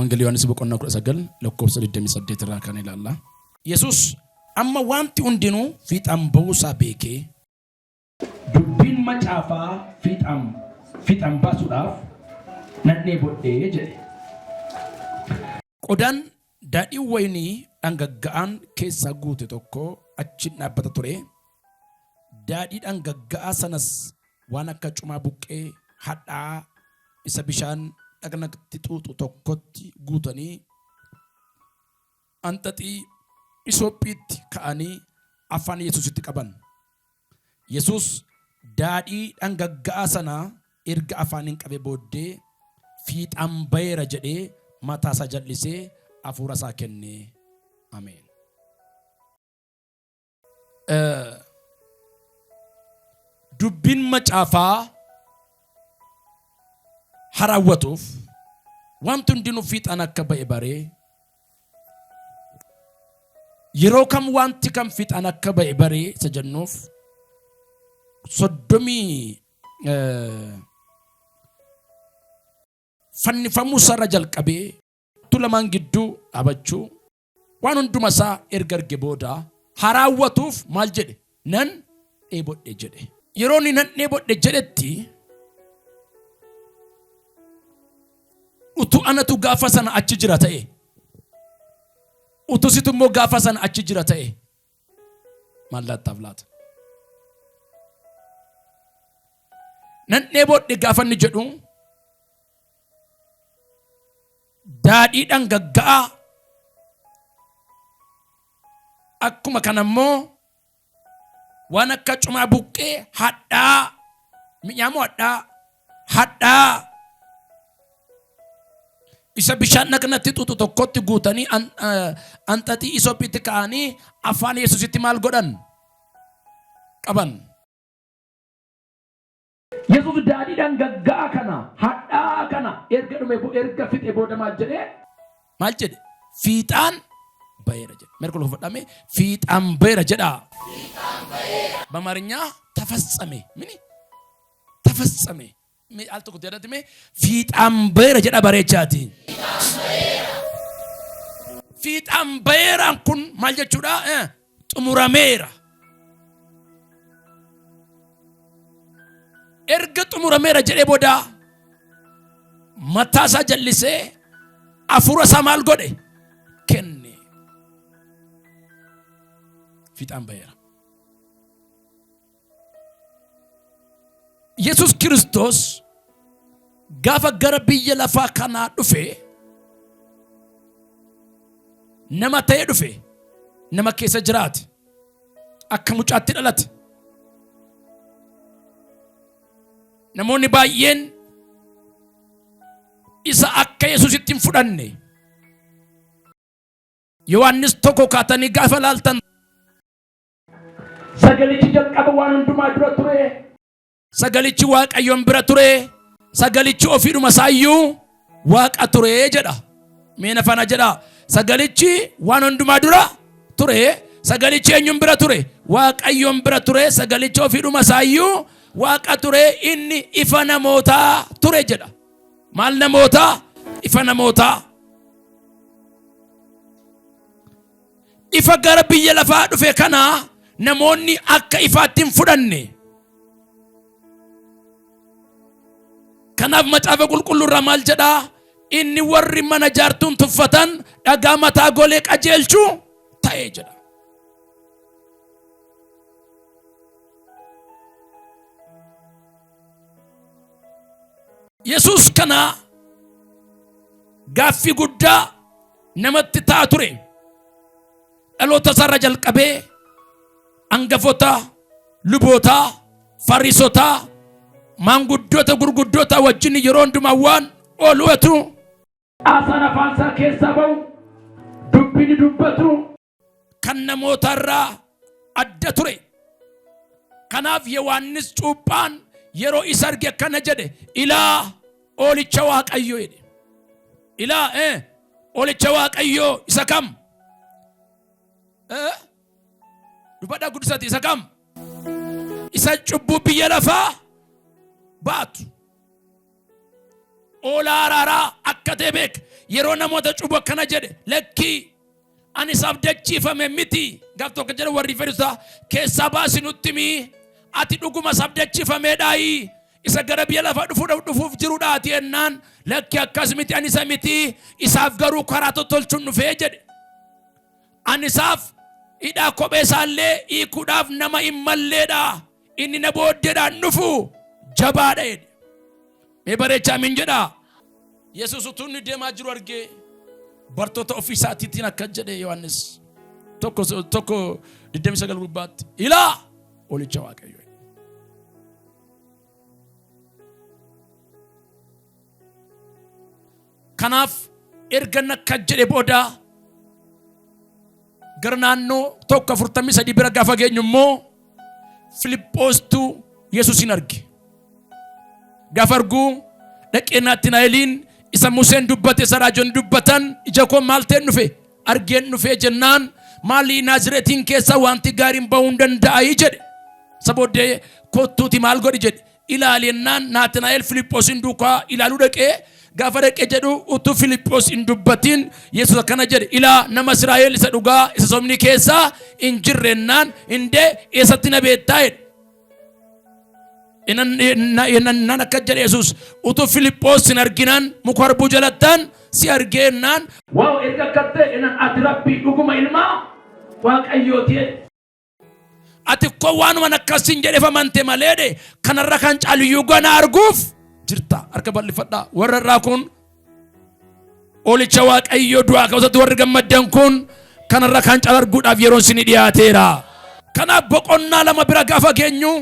Wangeelii Yohaannis boqonnaa 19 lakkoofsa 28 irraa kan ilaalla. Yesuus amma wanti hundinuu fiixaan ba'uusaa beekee dubbiin macaafaa fiixaan baasuudhaaf nadhee bodhee jedhe. Qodaan daadhii wayinii dhangagga'aan keessaa guute tokko achi dhaabbata ture. Daadhii dhangagga'aa sanas waan akka cumaa buqqee hadhaa isa bishaan dhaqnatti xuuxu tokkotti guutanii anxaxii Itoophiyaatti ka'anii afaan Yesuusitti qaban. Yesuus daadhii dhangagga'aa sana erga afaaniin qabee booddee fiixaan ba'eera jedhee mataa isaa jal'isee hafuura isaa kennee. Ameen. Dubbiin macaafaa haraawwatuuf wanti hundinuu fiixaan akka ba'e baree yeroo kam wanti kam fiixaan akka ba'e baree isa jennuuf 30 fannifamuu sarara jalqabee lamaan gidduu dhaabachuu waan hunduma isaa erga arge booda haraawwatuuf maal jedhe? Nan dheebodhe jedhe. Yeroo inni nan dheebodhe jedhetti utuu anatu gaafa sana achi jira ta'e, utuu situ immoo gaafa sana achi jira ta'e maal laattaaf laata? Nan dheebodhe gaafa inni jedhu daadhii dhangagga'aa akkuma kanammoo waan akka cumaa buqqee hadhaa mi'aamoo hadhaa isa bishaan dhaqnatti xuuxu tokkotti guutanii anxaxii Itoophiyaatti ka'anii afaan Yesuusitti maal godhan? Qaban. Yesuus daadhii dhangagga'aa kana hadhaa kana erga dhume erga fixe booda maal jedhe? Maal jedhe? Fiixaan ba'eera jedhe. Merkul fudhame fiixaan ba'eera jedha. በአማርኛ ተፈጸመ። ምን ተፈጸመ? አልተኩት ያዳትሜ fiixaan ba'eera jedha bareechaati. Fiixaan ba'eeraan kun maal jechuudha? Xumurameera. Erga xumurameera jedhee booda mataa isaa jallisee hafuura isaa maal godhe? Kenne. Fiixaan ba'eera. Yesus Kristos gaafa gara biyya lafaa kanaa dhufe nama ta'ee dhufe, nama keessa jiraate, akka mucaatti dhalate. Namoonni baay'een isa akka Yesuusitti hin fudhanne. Yohaannis tokko kaatanii gaafa laaltan sagalichi jalqaba waan hundumaa dura ture. Sagalichi waaqayyoon bira ture. Sagalichi ofiidhuma isaayyuu waaqa ture jedha. Meena fana jedha. Sagalichi waan hundumaa dura ture. Sagalichi eenyuun bira ture? Waaqayyoon bira ture. Sagalichi ofiidhuma isaayyuu waaqa ture. Inni ifa namootaa ture jedha. Maal namootaa? Ifa namootaa. Ifa gara biyya lafaa dhufe kana namoonni akka ifaatti hin fudhanne. Kanaaf macaafa qulqulluu irraa maal jedha? Inni warri mana jaartuun tuffatan dhagaa mataa golee qajeelchuu ta'ee jedha. Yesuus kana gaaffii guddaa namatti ta'a ture. Dhaloota isaarra jalqabee hangafoota, luboota, fariisota, maanguddoota gurguddoota wajjin yeroo hundumaa waan ooluutu asaan afaan isaa keessaa ba'u dubbiin dubbatu kan namootarraa adda ture. Kanaaf Yohaannis cuuphaan yeroo isa arge akkana jedhe, ilaa oolicha waaqayyoo jedhe. Ilaa oolicha waaqayyoo isa kam? Dubadhaa guddisaati isa kam? Isa cubbuu biyya lafaa baatu. Oolaa araaraa akka ta'e beek. yeroo namoota cubbuu akkana jedhe lakkii ani isaaf dachiifame miti gaaf tokko jedhe warri Fariisotaa keessaa baasi nutti himi ati dhuguma isaaf dachiifameedhaayi isa gara biyya lafaa dhufuuf jiruudhaati jennaan lakkii akkas miti ani isa miti isaaf garuu karaa tottolchuun dhufee jedhe ani isaaf hidhaa kophee isaallee hiikuudhaaf nama hin malleedha inni na booddeedhaan dhufu jabaadha jedhe mee bareechaa min jedha Yesuus utuu inni deemaa jiru argee bartoota ofii isaatiitiin akka jedhe Yohaannis tokko 29 gubbaatti ilaa olicha waaqayyoo kanaaf erga akka jedhe booda gara naannoo 43 bira gaafa geenyu immoo Filiphoostu Yesuusin arge gaafa argu dhaqee Naatinaa'eliin isa Museen dubbate isa raajoonni dubbatan ija koo maal ta'e dhufe argeen dhufe jennaan maali Naazreetiin keessa wanti gaariin ba'uu hin danda'ayi jedhe sabooddee kottuuti maal godhi jedhe ilaalennaan Naatinaa'el Filiphoosin duukaa ilaaluu dhaqee gaafa dhaqee jedhu utuu Filiphoos hin dubbatin Yesuus akkana jedhe ilaa nama Israa'el isa dhugaa isa sobni keessa hin jirrennaan indee eessatti na beektaa jedhe Inan akka jedhe Yesuus utuu Filiphoos hin arginaan muka harbuu jalattaan si argeenaan waaw erga akka ta'e inan ati rabbii dhuguma ilmaa waaqayyooti ati ko waanuma akkasiin jedheef amante maleedhe kanarra kan caaluyyuu gana arguuf jirta harka bal'ifadhaa warra irraa kun olicha waaqayyoo du'aa ka'uusatti warri gammaddan kun kanarra kan caalu arguudhaaf yeroon isin dhiyaateera kanaaf boqonnaa lama bira gaafa geenyu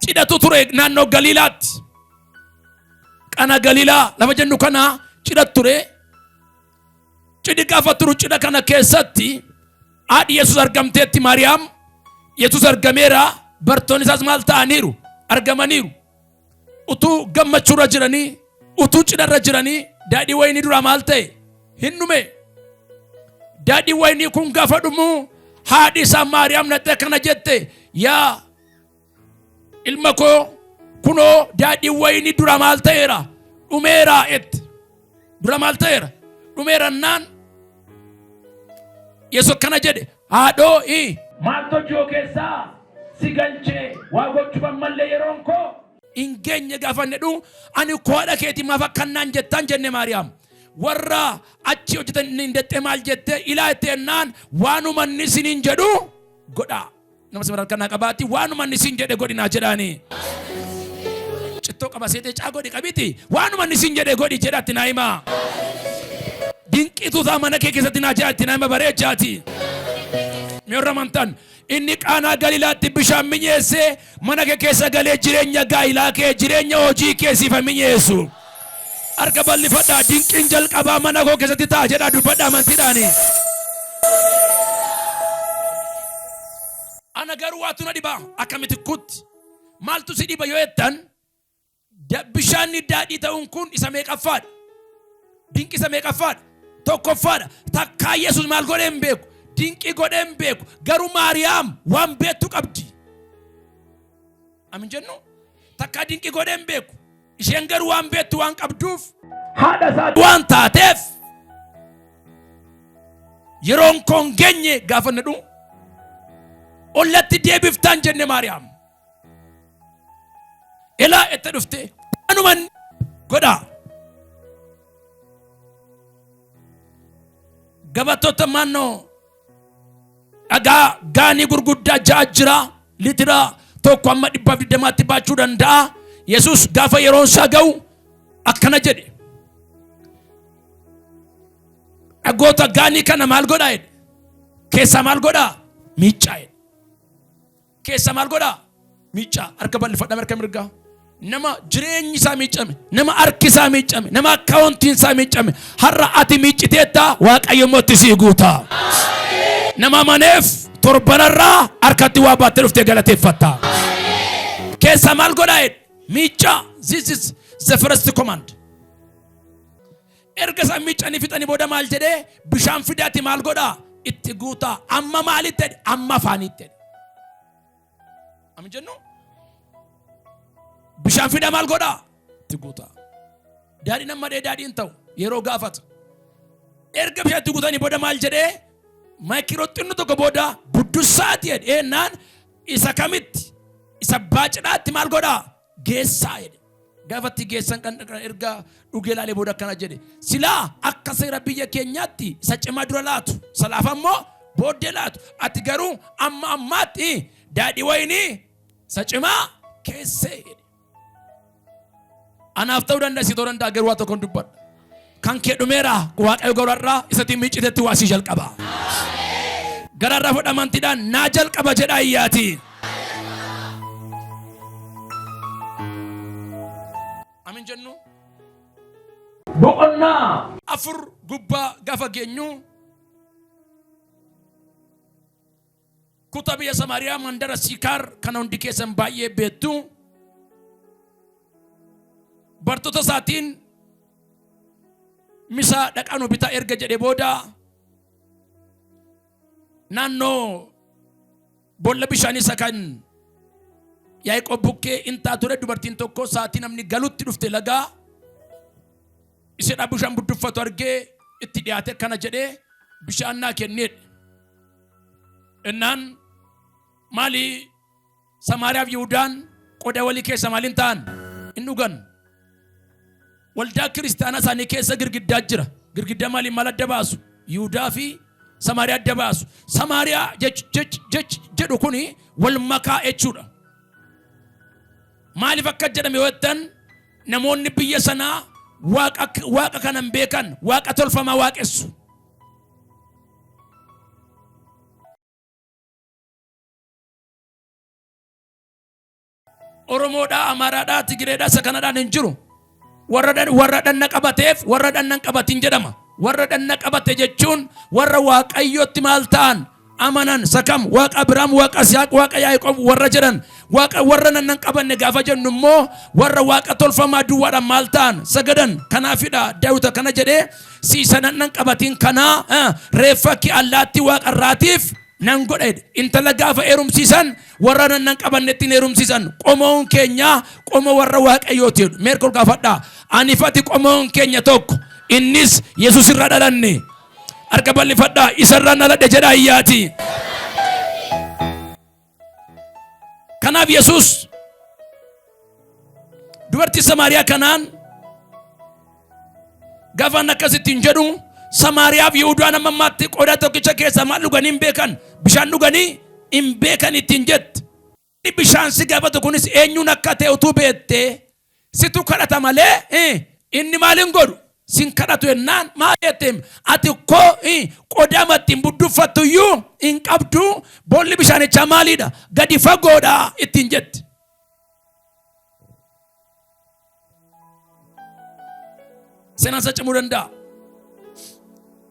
cidhatu ture naannoo Galiilaatti kana Galiilaa lafa jennu kana cidhatu ture cidhi gaafa turu cidha kana keessatti haadhi Yesuus argamteetti Maariyaam Yesuus argameera bartoonni isaas maal ta'aniiru argamaniiru utuu gammachuurra jiranii utuu cidharra jiranii daadhii waynii dura maal ta'e hin dhume daadhii waynii kun gaafa dhumu haadhi isaa Maariyaam nattee kana jette yaa ilma koo kunoo daadhii waynii dura maal ta'eera dhumeera et dura maal ta'eera dhumeera naan Yesuus kana jedhe haadhoo maaltu joo keessaa si galchee waa gochuuf mallee yeroon koo hin geenye gaafa nedhu ani koodha keetii maaf akkannaan jettaan jenne Maariyaam warra achi hojjetan hin dette maal jette ilaa ettennaan waanuma inni isiniin jedhu godhaa nama sabara kana qabaati waanuma inni isin jedhe godhinaa jedhaani cittoo qabaseetee caa godhi qabiti waanuma inni isin jedhe godhi jedhatti naa himaa dinqiitu isaa mana kee keessatti naa jedhatti naa hima bareechaati mi'oorra amantan inni qaanaa Galiilaatti bishaan minyeessee mana kee keessa galee jireenya gaa'ilaa kee jireenya hojii keessiif minyeessu harka bal'ifadhaa dinqiin jalqabaa mana koo keessatti ta'a jedhaa dubbadhaa amantiidhaani ana garuu waatu na dhiba akka mitikkuutti maaltu si dhiba yoo jettan bishaanni daadhii ta'uun kun isa meeqaffaadha dinqii isa meeqaffaadha tokkoffaadha takkaa Yesuus maal godhee hin beeku dinqii godhee hin beeku garuu Maariyaam waan beektu qabdi amin jennu takkaa dinqii godhee hin beeku isheen garuu waan beektu waan qabduuf haadha isaa waan taateef yeroon koon geenye gaafa nadhu ollatti deebiftaan jenne Maariyaam elaa itti dhufte anuman godhaa gabattoota maannoo dhagaa gaanii gurguddaa ja'a jira litira tokko amma 120 baachuu danda'a Yesuus gaafa yeroon isaa ga'u akkana jedhe dhagoota gaanii kana maal godhaa jedhe keessa maal godhaa miicaa jedhe keessa maal godhaa miicaa harka bal'ifadhaa harka mirgaa nama jireenyi isaa miicame nama harki isaa miicame nama akkaawuntiin isaa miicame har'a ati miiciteetta waaqayyo mootti sii guuta nama maneef torbanarraa harkatti waa baattee dhuftee galateeffatta keessa maal godhaa miicaa this is the first command erga isaa miicanii fixanii booda maal jedhee bishaan fidaati maal godhaa itti guuta amma maalitti amma afaanitti amin jennu bishaan fida maal godhaa itti guuta Daadhiin amma daadhiin ta'u yeroo gaafata. Erga bishaatti guutanii booda maal jedhee maayikiroo xinnu tokko booda buddusaati jedheenaan isa kamitti isa baacidhaatti maal godhaa geessaa jedhe. Gaafatti geessan kan erga dhugee ilaalee booda akkana jedhe silaa akka seera biyya keenyaatti isa cimaa dura laatu salaafa immoo booddee laatu ati garuu amma ammaatti daadhii wayinii isa cimaa keessee jedhe. Anaaf ta'uu danda'a si ta'uu danda'a garuu waa tokkoon dubbadha. Kan kee dhumeera waaqayyo gararraa isatti miicitetti waasii jalqaba. Gararraa fudhamantiidhaan naa jalqaba jedha iyyaati. Amin jennu. Boqonnaa afur gubbaa gaafa geenyu kutaa biyya Samaariyaa mandara Siikaar kana hundi keessan baay'ee beektu. Bartoota isaatiin misaa dhaqanuu bitaa erga jedhee booda naannoo boolla bishaanii isa kan Yaaqoob bukkee intaa ture dubartiin tokko saatii namni galutti dhufte lagaa ishee bishaan budduffatu argee itti dhiyaate kana jedhee bishaan naa kenneedha. Innaan maali Samaariyaaf Yihuudaan qoda walii keessa maaliin ta'an hin dhugan. Waldaa kiristaanaa isaanii keessa girgiddaa jira. Girgiddaa maaliin maal adda baasu? Yihuudaa fi Samaariyaa adda baasu. Samaariyaa jedhu kuni wal makaa jechuudha. Maaliif akka jedhame yoo ta'an namoonni biyya sanaa waaqa kanan beekan waaqa tolfamaa waaqessu. Oromoodhaa, Amaaraadhaa, Tigireedhaa isa kanadhaan hin jiru. Warra dhanna qabateef warra dhanna hin qabatin jedhama. Warra dhanna qabate jechuun warra waaqayyootti maal ta'an amanan sakam waaqa Abiraam waaqa Isaaq waaqa Yaaqoob warra jedhan warra dhanna hin qabanne gaafa jennu immoo warra waaqa tolfamaa duwwaadhaan maal ta'an sagadan. Kanaafidha Daawit kana jedhee siisa dhanna hin qabatin kanaa reeffa kee allaatti waaqa irraatiif nan godhe. Intala gaafa heerumsiisan warra dhanna hin qabannetti heerumsiisan. Qomoon keenya qomoo warra waaqayyooti. Meerkol gaafadhaa ani fati qomoon keenya tokko innis Yesuus irraa dhalanne. Harka bal'ifadhaa isarraa dhaladhe jedha iyyaati. Kanaaf Yesuus dubartii Samaariyaa kanaan gaafa akkasittiin jedhu Samaariyaaf Yihuudaan ammaatti qodaa tokkicha keessa maal dhuganii hin beekan bishaan dhuganii hin beekan ittiin jette. Bishaan si gaafatu kunis eenyuun akka ta'e utuu beektee situ kadhata malee inni maaliin godhu sin kadhatu ennaan maal jetteem ati koo qodaa mattiin budduffattu iyyuu hin qabdu boolli bishaanichaa maaliidha gadi fagoodha ittiin jette. Seenaan isa cimuu danda'a.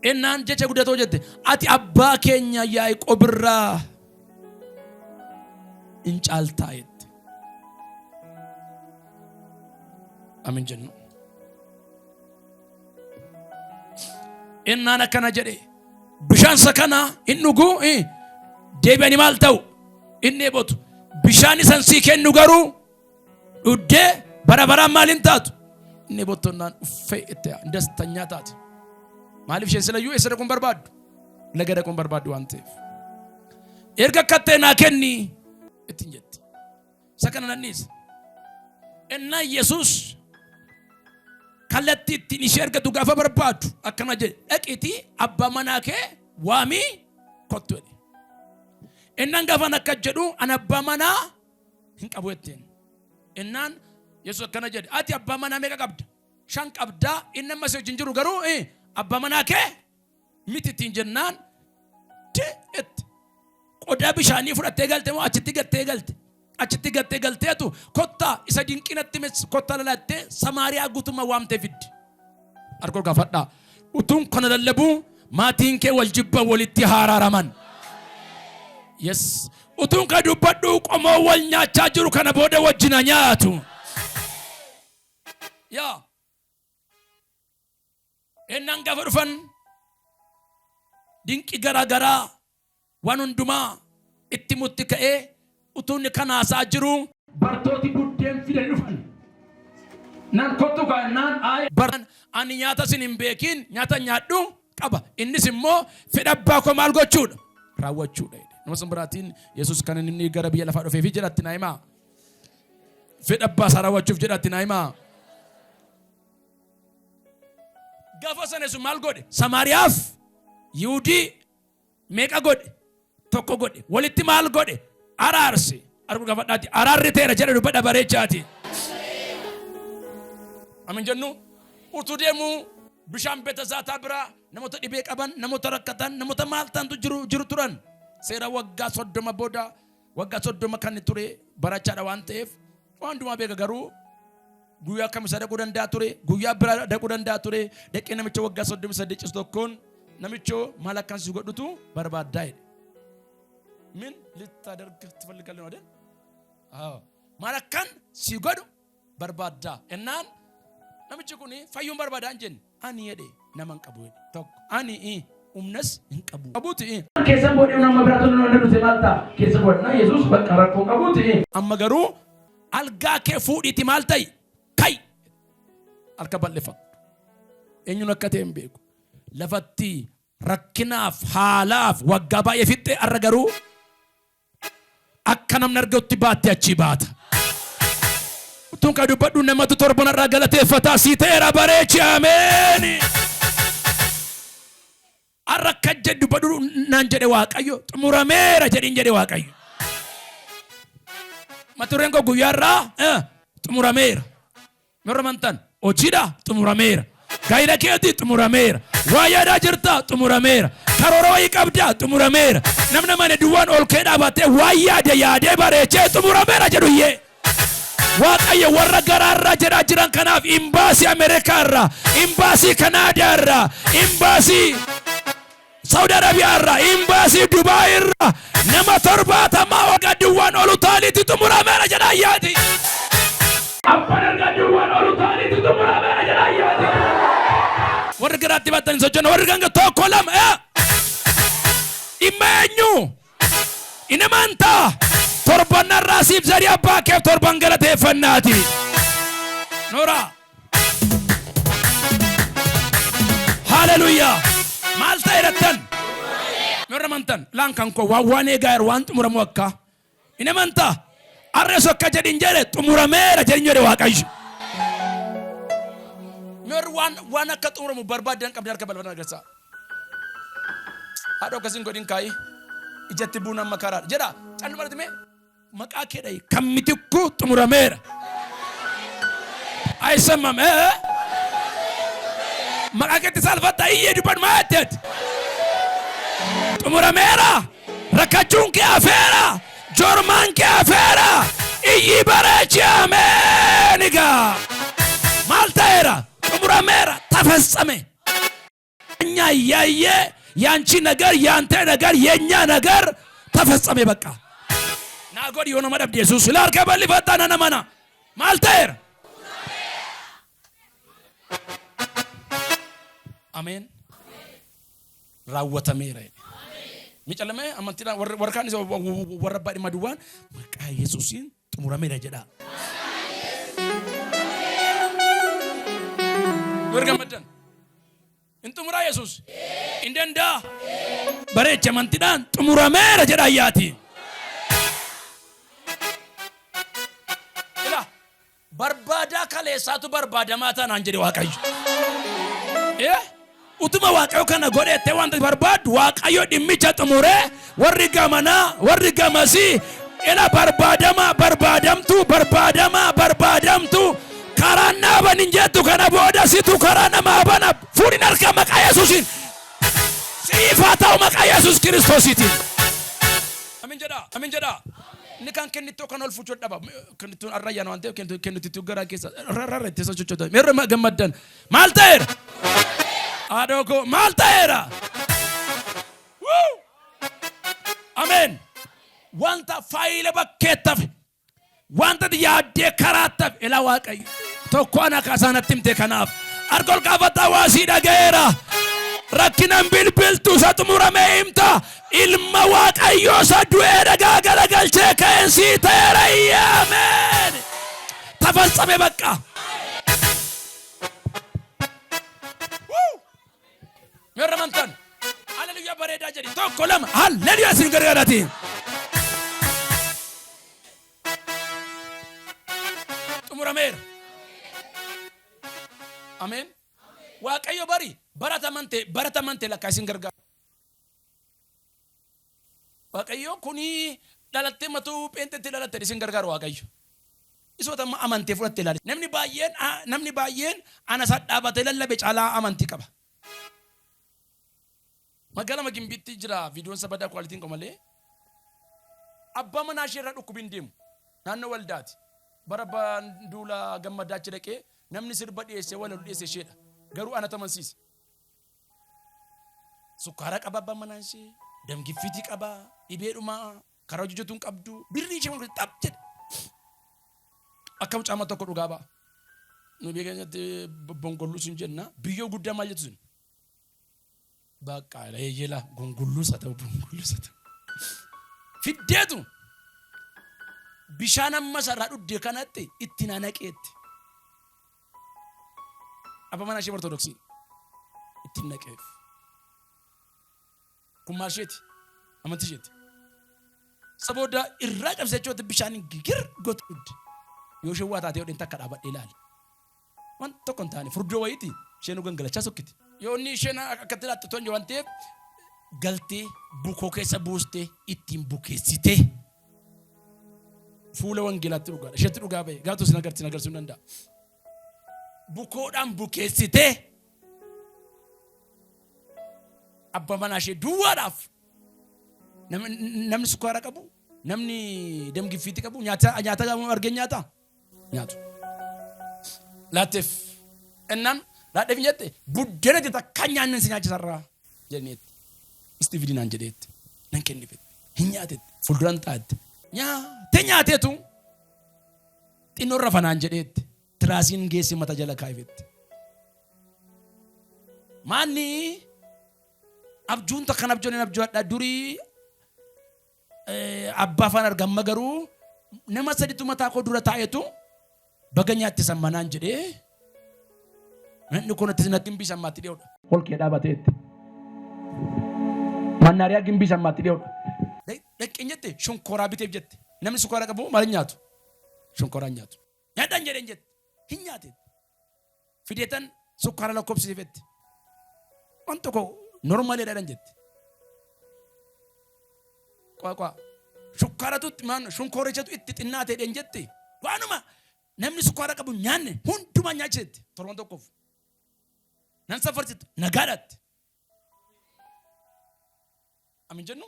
Ennaan jecha guddatoo jette ati abbaa keenya Yaaqoob irraa hin caaltaa jette. Amin jennu. Ennaan akkana jedhe bishaan isa kana hin dhugu deebi'anii maal ta'u hin dheebotu. Bishaan isan sii kennu garuu dhuddee bara baraan maaliin taatu hin dheebottonnaan uffee itti dastanyaa taate. Maaliif isheen silayyuu eessa dhaquun barbaaddu? Laga dhaquun barbaaddu waan ta'eef. Erga akka ta'e naa kenni ittiin jetti. Isa kana nanniisa. Ennaan Yesuus kallattii ittiin ishee argatu gaafa barbaadu akkana jedhe dhaqiitii abbaa manaa kee waamii kottu jedhe. Ennaan gaafan akka jedhu an abbaa manaa hin qabu jetteen. Ennaan Yesuus akkana jedhe ati abbaa manaa meeqa qabda? 5 qabdaa inni amma si wajjin jiru garuu abbaa manaa kee miti ittiin jennaan deetti. Qodaa bishaanii fudhattee galte moo achitti gattee galte? Achitti gattee galteetu kottaa isa dinqinatti kottaa lalattee Samaariyaa guutummaa waamtee fiddi. Argol gaafadhaa. Utuun kana lallabuu maatiin kee wal jibban walitti haaraaraman. Yes. Utuun ka dubbadhu qomoo wal nyaachaa jiru kana booda wajjina nyaatu. Yaa. Ennaan gaafa dhufan dinqi garaagaraa waan hundumaa itti mutti ka'ee utuun kan haasaa jiru bartooti buddeen fide dhufan. Nan kottu kanan ay baran ani nyaata sin hin beekin nyaata nyaadhu qaba. Innis immoo fedha abbaa koo maal gochuudha? Raawwachuudha. Nama sanbiraatiin Yesuus kan inni gara biyya lafaa dhufee fi jedhatti naa himaa. Fedha abbaa isaa raawwachuuf jedhatti naa himaa. Gaafa sana Yesuus maal godhe? Samaariyaaf Yihuudii meeqa godhe? Tokko godhe. Walitti maal godhe? Araarse. Arguu gaafadhaati. Araarri teera jedhe dubbadha bareechaati. Amin jennu utuu deemu bishaan beetazaataa biraa namoota dhibee qaban, namoota rakkatan, namoota maaltaantu jiru turan. Seera waggaa 30 booda waggaa 30 kan ture barachaadha waan ta'eef hundumaa beeka garuu guyyaa kamisa dhaquu danda'a ture, guyyaa biraa dhaquu danda'a ture. Dhaqee namicha waggaa 38 ciisu tokkoon namichoo maal akkan si godhutu barbaaddaa jedhe. Min ልታደርግ ትፈልጋለህ አይደል? አዎ maal akkan si godhu barbaaddaa ennaan namichi kuni fayyuun barbaada anjen ani yede naman qabu tokko ani umnas hin qabu qabuti keessa boodee nama biraatu nu dhufte maalta keessa boodna Yesuus bakka rakkoo qabuti amma garuu algaa kee fuudhiti maal ta'i kai alka ballefa eenyuun akka ta'e hin beeku lafatti rakkinaaf haalaaf waggaa baay'ee fixxe arra garuu akka namni argatutti baatti achi baata. Tun ka dubbadhu namatu torban irraa galateeffata si ta'eera bareechi ameen. Arra akka jedhu dubbadhu naan jedhe waaqayyo xumurameera jedhin jedhe waaqayyo. Matureen koo guyyaa irraa xumurameera. Mirra mantan hojiidha xumurameera. Gaayila keeti xumurameera. Waa yaadaa jirta xumurameera. Karoora wayii qabda xumurameera. Namni mana duwwaan ol kee dhaabatee waa yaadee bareechee xumurameera jedhu iyyee. waaqayyo warra garaarraa jedhaa jiran kanaaf imbaasii Ameerikaarraa, imbaasii Kanaadaarraa, imbaasii Saudi Arabiyaarraa, imbaasii Dubaayiirraa nama 70 waggaadduwwan olu taaliitti xumurameera jedhaa yaati. Abbaan argadduwwan olu taaliitti xumurameera jedhaa yaati. Warri garaatti battanii sochoona warri ganga tokko lama dhimma eenyu inni amantaa torban narraasiif zarii abbaa keef torban galateeffannaati. Noora haleluuyaa maal ta'e irrattan noora amantan laan kan koo waan eegaa waan xumuramu akka inni amantaa arrees akka jedhin jedhe xumurameera jedhin jedhe waaqayyo. Noor waan akka xumuramu barbaadan qabdi harka balbala agarsaa. Haadha akkasiin godhin kaayi ijatti buunaan makaraa jedha callu baratime maqaa keedhay kan mitikkuu xumurameera. Aysamam maqaa keetti salfatta iyyee dubban maatteet xumurameera. Rakkachuun kee afeera, jormaan kee afeera, iyyi bareechi ameen. Egaa maal ta'eera xumurameera ተፈጸመ። እኛ ያየ ያንቺ ነገር ያንተ ነገር የኛ ነገር ተፈጸመ። በቃ ናጎድ የሆነ መደብ ኢየሱስ ላርከበል ፈጣና ነማና ማልተር አሜን ራወተሜራ ሚጨለመ አመንቲና ወርካን ወረባዲ ማዱዋን በቃ ኢየሱስን ጥሙራሜራ ጀዳ ወርገመደን እንጥሙራ ኢየሱስ እንደንዳ በሬቸ መንቲዳን ጥሙራሜራ ጀዳ ያቲ ኢላ በርባዳ ከለሳቱ በርባዳ ማታን አንጀዲ ዋቀዩ utuma waaqayyo kana godhete wanta barbaadu waaqayyo dhimmicha xumure warri gamana warri gamasi ila barbaadamtu karana baninjetu kana booda situ karana mabana fuudhin harka maqaa Yesuusin siifataa'u maqaa Yesuus Kiristoositiin. Amin jedha ni kan kennitoo kan ol fuchuu dhaba kennituun arrayaan waan ta'eef kennitituu garaa keessa rarrarratti sochoota meerra gammaddan maal ta'eera adoko maal ta'eera. Amen. Wanta faayila bakkeettaf wanta yaadee karaattaf ila waaqayyo tokko ana kaasanatti himte kanaaf argol qabataa waasii dhaga'eera rakkinan bilbiltu isa xumurame himta ilma waaqayyo isa du'ee dhagaa galagalchee ka'eensii ta'eera. Amen. ተፈጸመ በቃ amantan. Hallelujah bareedaa jedhi. Tokko lama. Hallelujah isin gargaaratiin. Xumurameera. Amen. Waaqayyo bari baratamante lakka isin gargaara. Waaqayyo kuni dhalattee matuu peentetti dhalattee isin gargaaru Waaqayyo. Isoota amantee fudhattee ilaali. Namni baay'een ana isaa dhaabatee lallabe caalaa amantii qaba. Magaalaa Gimbiitti jira viidiyoon sabadaa kwaalitiin qomalee. Abbaa manaa ishee irraa dhukkubin deemu. Naannoo waldaati. Bara duula gammadaa achi dhaqee namni sirba dhiyeessee walalu dhiyeessee isheedha. Garuu ana tamansiise. Sukkaara qaba abbaa manaa ishee. Damgiffiitii qaba. Dhibeedhumaa. Karaa hojjetuun qabdu. Birrii ishee waan xap jedhe. Akka mucaa tokko dhugaa ba'a. Nu beekanyatti bongolluu sun jenna. Biyyoo guddaa maal jettu sun? Bakka leeyela gongulluus haa ta'u bongulluus haa ta'u. Fiddeetu bishaan amma sarara dhuddee kanatti itti naqeetti. Abbaa manaa ishee ortodoksii itti naqeef. Kun maal isheeti? Amantii isheeti. Sabooda irraa cabsee jechuutti bishaan gigir gotu dhudde. Yoo ishee waa taatee hodheen takka dhaabadhee ilaali. Waan tokko hin taane furdoo wayiiti isheen nu gangalachaa sokkiti. Yoo inni isheen akkatti laattu toon waan ta'eef galtee bukoo keessa buustee ittiin bukeessitee fuula wangeelaatti dhugaadha. Isheetti dhugaa ba'e gaatu sin agarsiisuu hin danda'a. Bukoodhaan bukeessitee abbaa manaa ishee duwwaadhaaf namni sukkaara qabu namni damgiffiitii qabu nyaata gamoo argee nyaata nyaatu. Laatteef ennaan laadheef jette buddeena jetta kan nyaanni si nyaachisarraa jenneetti. Istiifidii naan jedheetti nan kennifetti hin nyaatetti fuulduraan taa'etti nyaateetu xinnoon rafa naan jedheetti tiraasiin geessi mata jala kaayifetti. Maanni abjuun takkan abjoon abjoodha durii abbaa afaan argamma garuu nama saditu mataa koo dura taa'etu baga nyaatti sammanaan jedhee namni kun itti sinatti gimbii sammaatti dhiyoodha. Holkee dhaabateetti. Mannaariyaa gimbii sammaatti dhiyoodha. Dhaqqeen jette shonkoraa biteef jette. Namni sukkaara qabu maal nyaatu? Shonkoraan nyaatu. Nyaadhaan jedheen jette. Hin nyaateetti. Fideetan sukkaara lakkoofsiseefetti. Waan tokko normaaleedhaan jette. Qaa shukkaaratutti shonkoorichatu itti xinnaateedhaan jette. Waanuma namni sukkaara qabu nyaanne hundumaa nyaachisetti. Torban tokkoof. Nan safarsitu nagaadhaatti. Amin jennu?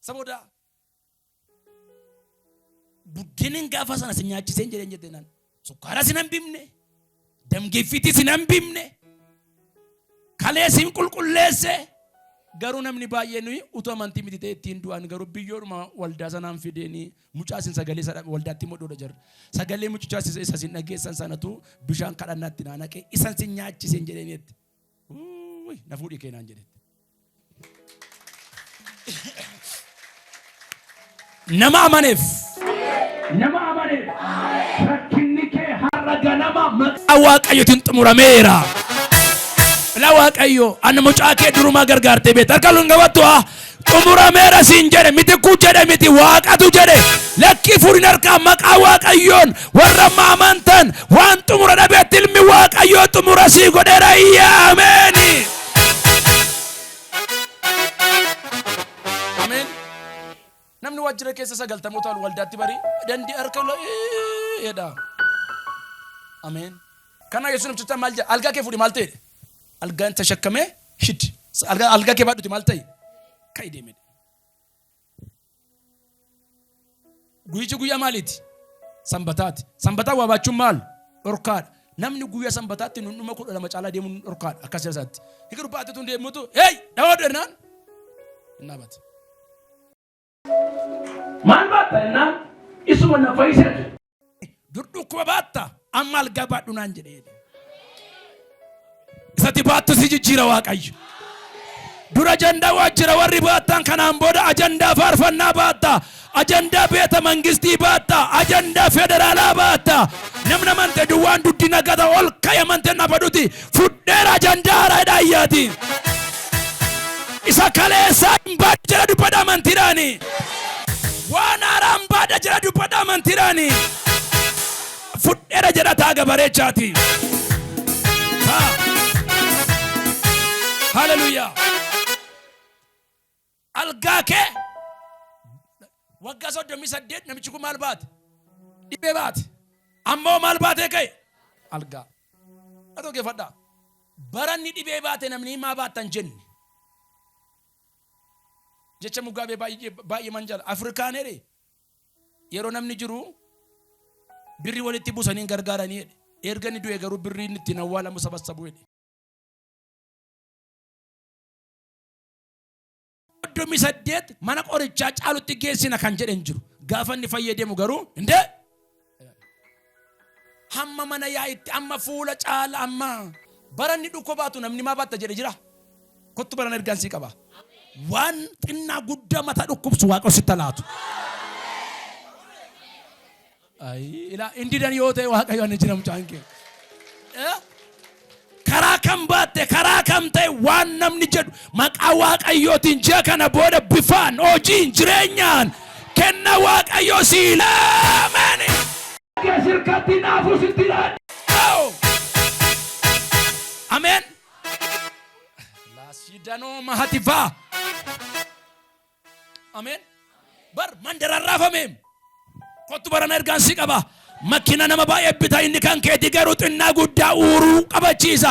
Sabooda buddeenin gaafa sana si nyaachiseen jedheen jette naan. Sukkaara sin hambifne. Damgiffiitii sin hambifne. Kalee sin qulqulleesse. Garuu namni baay'een utuu amantii miti ta'e ittiin du'an garuu biyyoodhuma waldaa sanaan fideenii mucaa sin sagalee waldaatti modhoodha jirra. Sagalee mucichaa isa sin dhageessan sanatu bishaan kadhannaatti naanaqee isan sin nyaachiseen jedheeneetti. Na fuudhii keenaan jedhetti. Nama amaneef rakkinni kee har'a ganama maqaa waaqayyootiin xumurameera. La waaqayyo anna mucaa kee durumaa gargaartee beekta harka luun qabattu xumurameera siin jedhe mitikkuu jedhe miti waaqatu jedhe lakkii fuudhin harkaa maqaa waaqayyoon warra amantan waan xumura dhabeetti ilmi waaqayyoo xumura sii godheera. Ameeni. Ameen. Namni waajjira keessa 90 waldaatti bari dandii harka jedha. Ameen. Kana yesuun ibsutaan maal jedha algaa kee fuudhi maal ta'e? Algaan tashakkamee hid algaa kee baadhuti maal ta'e? Ka'ii deemee. Guyyichi guyyaa maaliiti? Sanbataati. Sanbataa waa baachuun maal? Dhorkaadha. Namni guyyaa sanbataatti dhuma 12 caalaa deemuun dhorkaadha. Akkas jedhasaatti. Hikiru baatuun deemuutu hey dhawoo dheernaan hin dhaabate. Maal baatta jennaan isuma na fayyiseetu. Durdukkuba baatta amma algaa baadhu naan jedhee. Isatti baattu si jijjiira waaqayyo. Dura ajandaa waajjira warri baattan kanaan booda ajandaa faarfannaa baatta. Ajandaa beeta mangistii baatta. Ajandaa federaalaa baatta. namna mante duwwaan duddina gada ol kaya mante nafaduti fudheera jandaara edayyaati isa kaleessa baada jira dubbadha amantiidhaani waan haaraan baada jira dubbadha amantiidhaani fudheera jedha taaga bareechaati. Hallelujah. Algaa kee waggaa 38 namichi kun maal baate dhibee baate ammoo maal baatee ka'e algaa atoo geeffadhaa baranni dhibee baate namni maa baattan jenne jecha Mugaabee baay'ee manjala Afrikaanedhe yeroo namni jiru birri walitti buusanii gargaaranii ergani du'e garuu birri itti awwaalamu sabassabu jedhe. 38 mana qorichaa caalutti geessina kan jedhan jiru gaafa inni fayyadamu garuu inde hamma mana yaa'itti amma fuula caala amma baranni dhukko baatu namni maa baatta jedhe jira kottu baran ergansii qaba waan xinnaa guddaa mata dhukkubsu waaqa sitti laatu ay ila indidan yoo ta'e waaqayyoon ni jiramu caanke karaa kam baatte karaa kam ta'e waan namni jedhu maqaa waaqayyootiin ji'a kana booda bifaan hojiin jireenyaan kenna waaqayyoo siilaamani sirkatti naafu sittiidhaan amen laasidanoo mahatifaa amen bar mandararraafameem kottu baran ergaansi qaba makina nama baay'ee bitaa inni kan keetii garuu xinnaa guddaa uuruu qabachiisa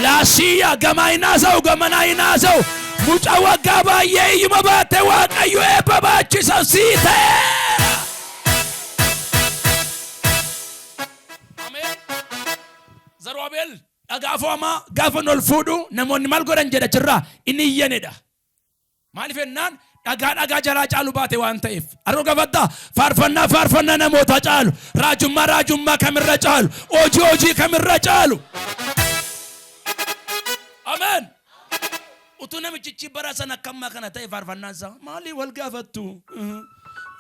laasiya gamaa hinaasa'u gamanaa hinaasa'u mucaa waggaa baay'ee iyyuma baatte waaqayyo eebba baachisa sii ta'eera. Ameen. Zarubaabel dhagaafamaa gaafa ol fuudhu namoonni maal godhan jedha jirraa inni iyyanedha maaliif ennaan dhagaa jalaa caalu baate waan ta'eef aroo gafaddaa faarfannaa namoota caalu raajummaa kamirra caalu hojii kamirra caalu amen utuu namichichi bara sana akkammaa kana ta'e faarfannaan isaa maalii wal gaafattu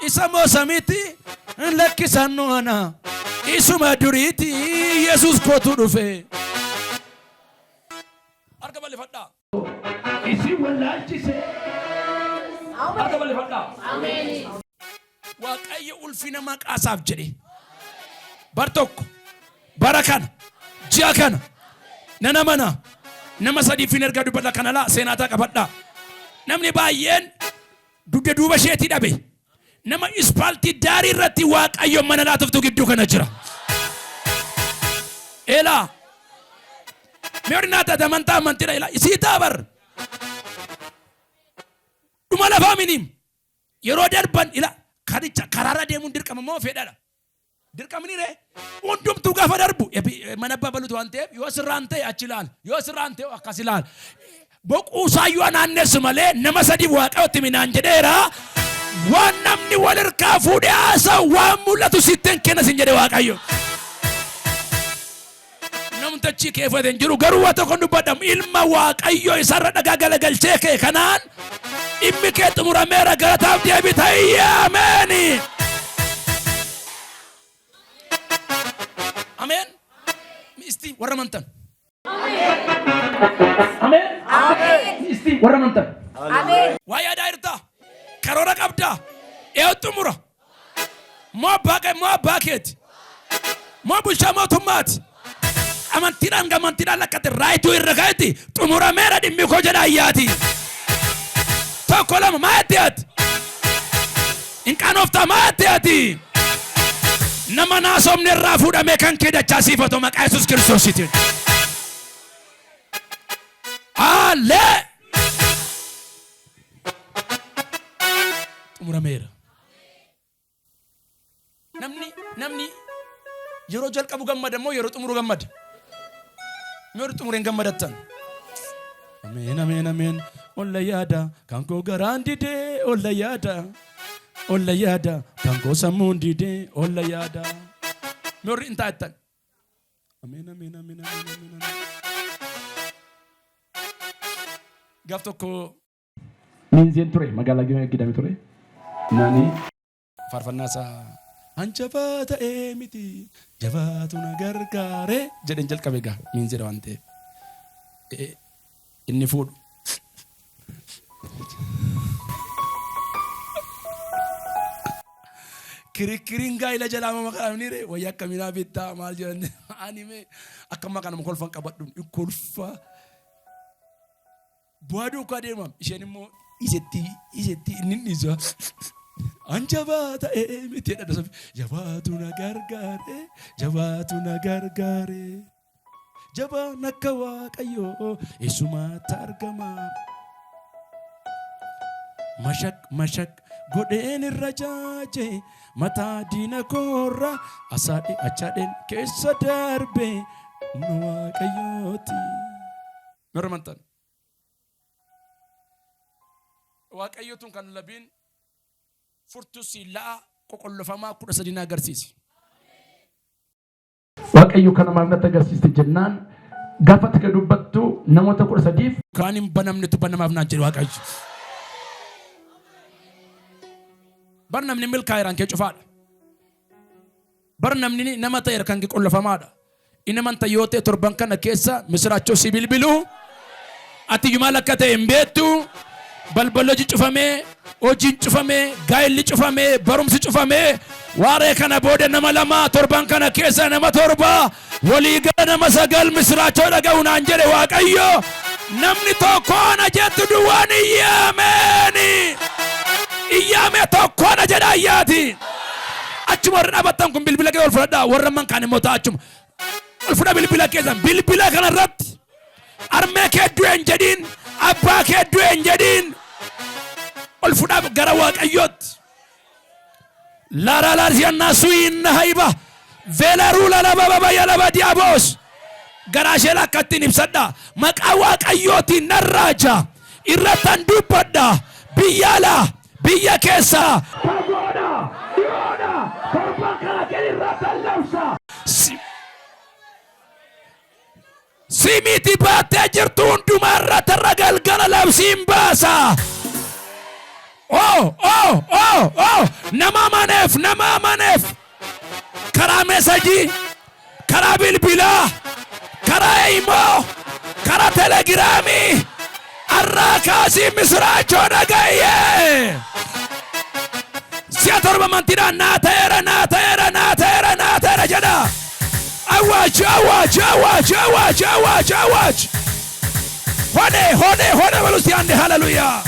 isa moosamiiti lakkisan noona isuma duriiti Yesuus kootu dhufe arga balifadhaa isi wallaalchise arga balifadhaa amen waaqayyo ulfina maqaasaaf jedhe bar tokko bara kana ji'a kana nama sadiifin erga dubbata kana laa seenaataa qabadhaa namni baay'een dugda duuba isheetii dhabe nama ispaaltii daarii irratti waaqayyo mana laatuftu gidduu kana jira eelaa meerinaata amantiidha ila isii taabar dhuma lafaa minim yeroo darban ila karicha karaara deemuun dirqama moo fedhadha dirqamni ree hundumtuu gaafa darbu mana babalutu waan ta'eef yoo sirraan ta'e achi ilaal yoo sirraan ta'e akkas ilaal boquusaayyuu anaanneessu malee nama sadiif waaqayyotti minaan jedheera waan namni wal hirkaa fuudhee haasa'u waan mul'atu sitteen kenna sin jedhe waaqayyo namtichi keeffateen jiru garuu waa tokko dubbadhamu ilma waaqayyo isarra dhagaa galagalchee kee kanaan dhimmi kee xumurameera galataaf deebitayya ameeni amen isti warra amantan amen isti warra amantan amen waa yaadaa jirta karoora qabdaa ee xumura moo baakeeti moo bulchaa mootummaati amantiidhaan lakkate raayituu irra ka'etti xumurameera dhimmi koo jedha ayyaati tokko lama maatti ati inqaanoftaa maatti ati nama naasomne irraa fuudhamee kan kee dachaa siifatu maqaa Yesuus Kiristoositiin Alee xumurameera namni yeroo jalqabu gammada moo yeroo xumuru gammada yeroo xumureen gammadattan amen olla yaada kan koo garaan didee olla yaada kan koo sammuun didee olla yaada yeroo intaattan amen gaaf tokko minzeen ture magaalaa gidame ture nani faarfannaasaa Anjabata miti jabaatu na gargaare jedhen jalqabe gaa miinzira waan ta'eef inni fuudhu kirikkiriin gaa'ila jalaa maqaan nire wayyaa akkaminaa bittaa maal jedhan ani mee akkamma kana kolfan qabadhu kolfa bu'aa duukaa deemam isheen immoo isetti inni isa anjabata miti jedha jabaatu na gargaare jabaan akka waaqayyoo eessumaatti argama mashak godheen irra jaaje mataa diina koorra achaadheen keessa darbe nu waaqayyooti. Mermantan waaqayyootun kan labiin furtuu siilaa qoqollofamaa 13 agarsiisi. Waaqayyo kana maal agarsiiste jennaan gaafa akka dubbattu namoota 13 kaan hin banamnetu banamaaf naan jedhe waaqayyo. Bar namni milkaa'eeraan kee cufaadha. Bar namni nama ta'eera kan qollofamaadha. Inni manta yoo ta'e torban kana keessa misiraachoo si bilbiluu ati maal akka ta'e hin beektu balballoji cufamee hojiin cufamee gaa'illi cufamee barumsi cufamee waaree kana booda nama lama torban kana keessa nama torba walii gala nama 9 misiraachoo dhaga'u naan jedhe waaqayyo namni tokkoon jettu duwwaan iyyaame tokkoon jedha ayyaati achuma warra dhaabatan kun bilbila kee ol fudhadhaa warra man kaan immoo ta'achuma ol fudha bilbila keessan bilbila kana irratti armee kee du'e hin jedhiin abbaa kee du'e hin jedhiin ol fudha gara waaqayyootti laaraalaarsiyannaa suyinna haiba veelaruu lalababa yalaba diyaboos garaa ishee lakkattiin ibsadha maqaa waaqayyootiin narraaja irrattan dubbadha biyyaalaa biyya keessa fagoodha dhiyoodha torban kana kee irrattan labsa simiti baattee jirtu hundumaa irratti irra galgala labsiin baasa. Nama amaneef karaa meesajii karaa bilbilaa karaa imoo karaa telegiraamii arraa kaasii misiraachoo dhaga'ee si'a torba mantiidhaan naa ta'eera jedha. Awash hone balusti ande hallelujah.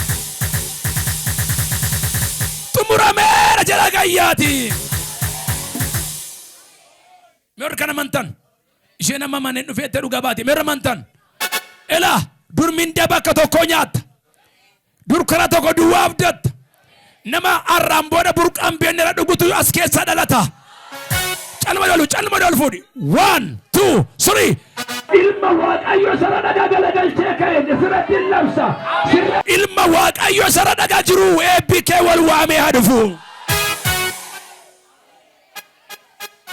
Xumurameera jedha gayyaati. Meer kana mantan ishee nama maneen dhufeette dhugaa baate meer mantan ela dur mindaa bakka tokko nyaata dur karaa tokko duwwaa abdatta nama arraan booda burqaan beennera dhugutu as keessa dhalata. Calma dalu fuudhi 1 2 3 ilma waaqayyo sara dhagaa galagalchee ka'e sirratti labsa ilma waaqayyo sara dhagaa jiru eebbi kee wal waamee hadufu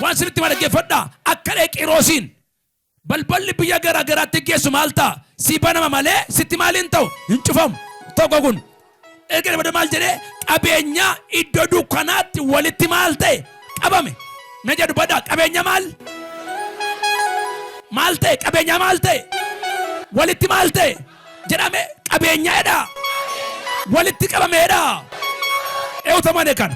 waan sirritti madaggeeffadha akka Qiroosiin balballi biyya garaa garaatti geessu maal ta'a si banama malee sitti maaliin ta'u hin cufamu tokko kun erga bada maal jedhee qabeenya iddoo dukkanaatti walitti maal ta'e qabame. Najadu bada qabeenya maal ta'e qabeenya maal ta'e walitti maal ta'e jedhame qabeenyaadha walitti qabameedha eewtamane kana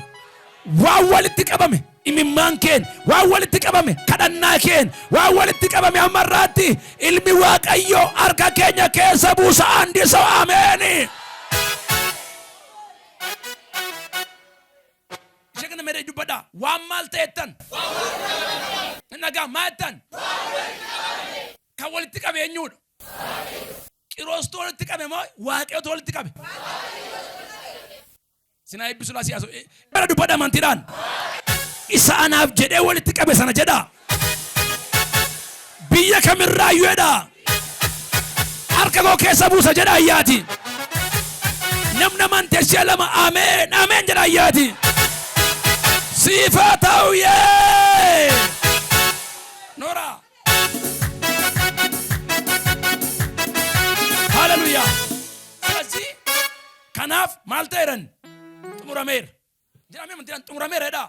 waan walitti qabame imimmaan keen waan walitti qabame kadhannaa keen waan walitti qabame ammarraatti ilmi waaqayyo harka keenya keessa buusa andiso ameeni. Mere dubbadha waan maal ta'ettan nagaa maattan kan walitti qabeenyuudha Qiroostu walitti qabe moo waaqayyotu walitti qabe sinaa eebbisu laa siyaasu bara dubbadha amantiidhaan isa anaaf jedhee walitti qabe sana jedha biyya kamirraayyuu jedha harka koo keessa buusa jedha ayyaati namna manteessee lama ameen jedha ayyaati. Sifatau ye Nora Hallelujah. Kasi kanaf malteran Xumurameera jedhamee mantiidhaan Xumurameera jedha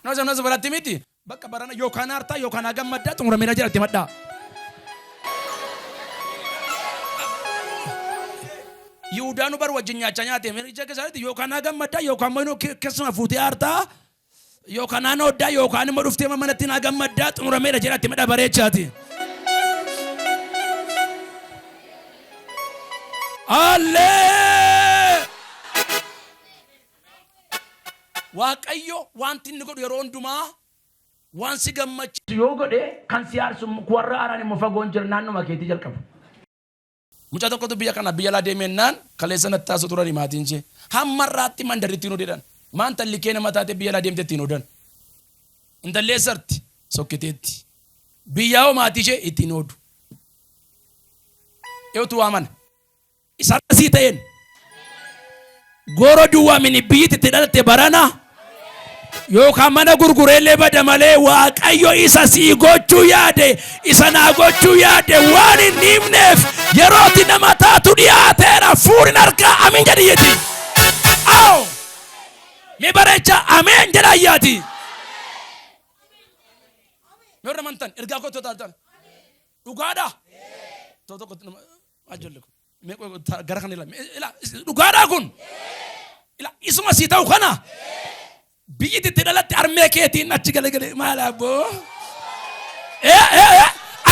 Noza baratti miti. Bakka barana yookaan aartaa yookaan gammaddaa xumurameera jedhatti maddaa. Yihudaanu bar wajjin nyaachaa nyaate mericha keessatti yookaan gammaddaa yookaan immoo keessuma fuutee aartaa yookaan naannoo oddaa yookaan immoo dhuftee manatti gammaddaa xumurameera jedhatti madda bareechaati. Allee! Waaqayyo wanti inni godhu yeroo hundumaa waan si gammachiisu yoo godhe kan si aarsu warra aaraan immoo fagoon jira naannuma keetii jalqabu. Mucaa tokkotu biyya kana biyya laa deemennaan kaleessa natti taasisu turani maatiin ishee. Hammarraatti mandaritti nu didhan. Maan talli kee nama taate biyya laa deemtetti nu odan. Intallee sarti sokkiteetti. Biyyaa hoo maatii ishee ittiin oodu. Eetu waaman. Isarra sii ta'een. Goro duwwaa mini biyyitti itti dhalatte barana. Yookaan mana gurgureellee bada malee waaqayyo isa sii gochuu yaade isa naa gochuu yaade waan hin himneef yerooti nama taatu dhiyaateera fuudhin harkaa amiin jedhiyyeti. Aw! Mi bareecha amiin jedhayyaati. Yoo ramantan ergaa koo tootaan dhugaadha. Tokko ajoollee gara kan dhugaadhaa kun isuma sii ta'u kana. Biyyiti itti dhalatti armee keetiin achi galee maal abboo?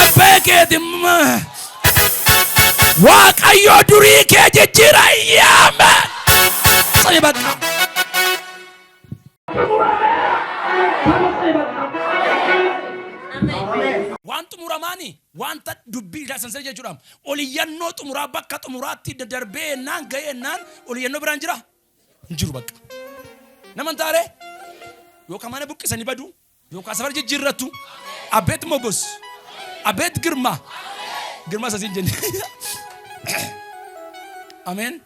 Abbaa keetiin waaqayyo durii kee jijjiira yaame. Sabi bakka. Waan xumuramaani wanta dubbii sansari jechuudha. Oliyyannoo xumuraa bakka xumuraatti darbee ennaan ga'ee ennaan oliyyannoo biraan jira? Hin jiru bakka. Naman taare yookaan mana buqqisanii badu yookaan safar jijjiirrattu abeet mogos abeet girma sasiin jenne. Ameen.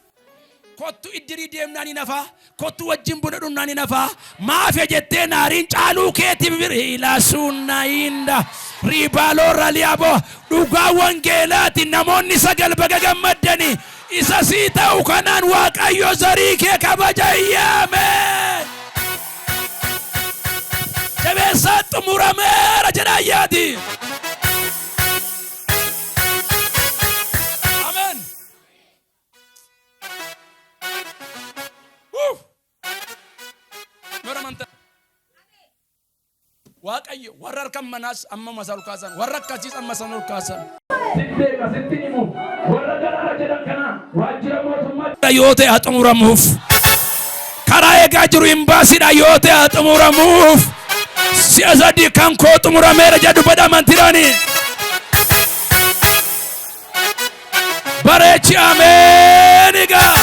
Kottu iddirii deemnaan hin hafaa kottu wajjin buna dhugnaan hin hafaa maafe jettee naariin caaluu keetiif ilaasuunna hinda riibaalorra liyaaboo dhugaa wangeelaati namoonni sagal baga gammaddanii isa sii ta'u kanaan waaqayyo zarii kee kabaja yaame. Jabeessaa xumurameera jedhayyaati. Amen. Noramanta. Waaqayyo warra harkan manaas amma masaa ulkaasan warra akkasiis amma san ulkaasan. Sitteega sitti himu warra garaara jedhan kana waajjira mootummaa yoo ta'e haa xumuramuuf karaa eegaa jiru hin baasidha yoo ta'e haa xumuramuuf si'a sadii kan koo xumurameera jedhu badhaman tirani bareechi ameen egaa.